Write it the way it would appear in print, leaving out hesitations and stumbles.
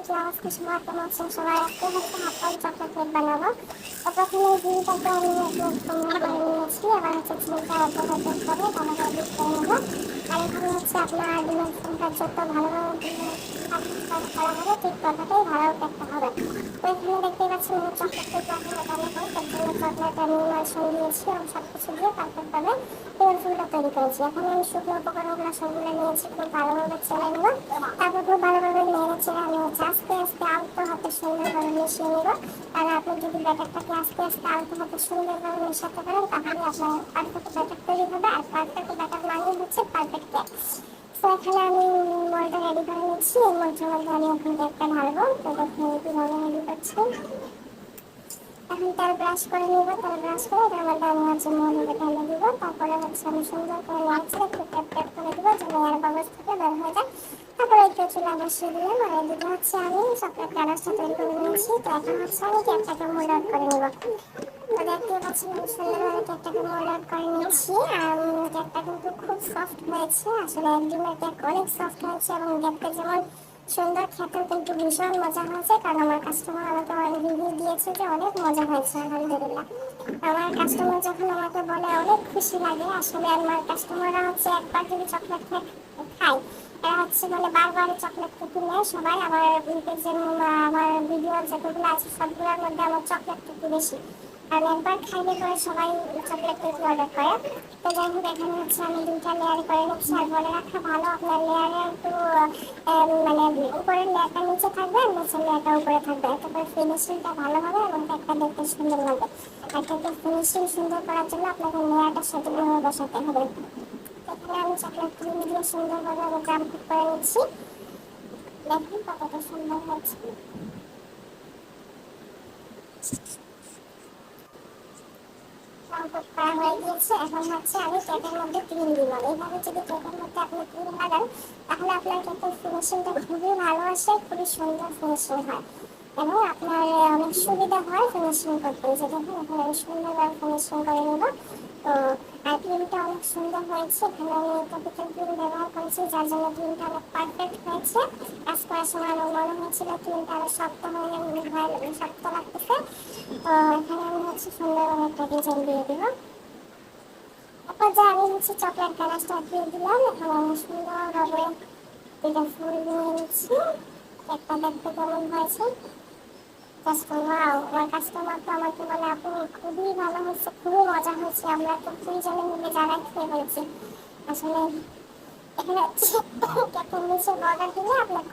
কি অবস্থা সবার, কেমন আছেন সবাই? আজকে হচ্ছে হাফ প্যান্ট চকলেট কেক বানাবো। তো প্রথমে ডিমটাকে আমি একটু করে নিয়েছি, আবার হচ্ছে চিনিটা অল্প করে ভালো করে বিট করে নেবো। আর এখানে হচ্ছে আপনার ডিমের ফুলটা যত ভালোভাবে করা হবে ঠিক ততটাই ভালো কেকটা হবে। তো এখানে দেখতেই পাচ্ছেন আমি চকলেট কেক বানাবো, তার জন্য চকলেট আমি মাখন দিয়েছি এবং সব কিছু দিয়ে পারফেক্টভাবে ডিমের ফুলটা তৈরি করেছি। এখন আমি শুকনো উপকরণগুলো সবগুলো নিয়েছি, খুব ভালোভাবে চেলে নেবো। তারপর খুব ভালোভাবে নেড়ে চেড়ে আমি হচ্ছে আস্তে আস্তে আলতো হাতে সুন্দরভাবে মিশিয়ে নেব। আর আপনি যদি ব্যাটারটাকে আস্তে আস্তে আলতো হাতে সুন্দরভাবে মেশাতে পারেন তাহলে আপনার পারফেক্ট ব্যাটার তৈরি হবে। আর পারফেক্ট ব্যাটার মানে হচ্ছে পারফেক্ট কেক। তো এখানে আমি মোলটা রেডি করে নিচ্ছি, এই মোলটার মধ্যে আমি এখন কেকটা ঢালবো। তো দেখুন কীভাবে রেডি করছি। এখন তেল ব্রাশ করে নিব, তেল ব্রাশ করে এটার মধ্যে আমি হচ্ছে মোলটা ঢেলে দিব। তারপরে হচ্ছে আমি সুন্দর করে নাড়ছে একটু ট্যাপ ট্যাপ করে দিব যেন এয়ার বাবলস থেকে বের হয়ে যায়। তারপরে একটু চুলা বসিয়ে দিলাম, আর এদিকে হচ্ছে আমি চকলেট গানাশটা তৈরি করে নিয়েছি। তো এখন হচ্ছে আমি কেকটাকে মোল্ড আউট করে নিব। তো দেখতে পাচ্ছি আমি সুন্দরভাবে কেকটাকে মোল্ড আউট করে নিয়েছি। আর কেকটা কিন্তু খুব সফট হয়েছে, আসলে একদিনের কেক অনেক সফট হয়েছে এবং দেখতে যেমন সুন্দর, খেতেও কিন্তু ভীষণ মজা হয়েছে। কারণ আমার কাস্টমার আমাকে রিভিউ দিয়েছে যে অনেক মজা হয়েছে। আলহামদুলিল্লাহ, আমার কাস্টমার যখন আমাকে বলে অনেক খুশি লাগে। আসলে আমার কাস্টমাররা হচ্ছে একবার যদি চকলেট কেক খায়, এরা হচ্ছে মানে বারবার চকলেট কেক নেয় সবাই। আমার পেজের আমার ভিডিও যেগুলো আছে সবগুলোর মধ্যে আমার চকলেট কেক বেশি, আর একবার খাইলে পরে সবাই চকলেট কেক অর্ডার করে। তো যাই হোক, এখানে হচ্ছে আমি দুইটা লেয়ার করে নিচ্ছি। আর বলে রাখা ভালো, আপনার লেয়ারে একটু মানে উপরের লেয়ারটা নিচে থাকবে আর নিচের লেয়ারটা উপরে থাকবে, এতে করে ফিনিশিংটা ভালো হবে এবং কেকটা দেখতে সুন্দর লাগবে। আর কেকের ফিনিশিং সুন্দর করার জন্য আপনাকে লেয়ারটা সঠিকভাবে বসাতে হবে। এখানে আমি চকলেট ক্রিম দিয়ে সুন্দরভাবে আমি জাম কুক করে নিচ্ছি। দেখুন কতটা সুন্দর হচ্ছে। করা হয়ে গিয়েছে, এখন হচ্ছে আমি কেকের মধ্যে ক্রিম দিলাম। এইভাবে যদি কেকের মধ্যে আপনি ক্রিম লাগান তাহলে আপনার কেকের ফিনিশিংটা খুবই ভালো আসে, খুবই সুন্দর ফিনিশিং হয় এবং আপনার অনেক সুবিধা হয় ফিনিশিং করতে। যেটা এখন আমি সুন্দরভাবে ফিনিশিং করে নেব। তো আর ক্রিমটা অনেক সুন্দর হয়েছে, এখানে আমি টপিক্যাল ক্রিম ব্যবহার করেছি যার জন্য ক্রিমটা অনেক পারফেক্ট হয়েছে। কাজ করার সময় আমার মনে হয়েছিল ক্রিমটা আরো শক্ত হয়ে শক্ত লাগতেছে। তো এখানে আমি হচ্ছে সুন্দরভাবে একটা ডিজাইন দিয়ে দিব। তারপর যে আমি হচ্ছে চকলেট গানাশটা দিয়ে দিলাম। এখন আমি সুন্দরভাবে এটা ফুল দিয়ে নিচ্ছি। একটা দেখতে কেমন হয়েছে, জাস্ট ওয়াও! আমার কাস্টমার তো আমাকে বলে আপু খুবই ভালো হয়েছে, খুবই মজা হয়েছে, আমরা তো দুইজনে মিলে যারাই খেয়ে ফেলছি। আসলে এখানে কেকের নিচে অর্ডার দিলে আপনার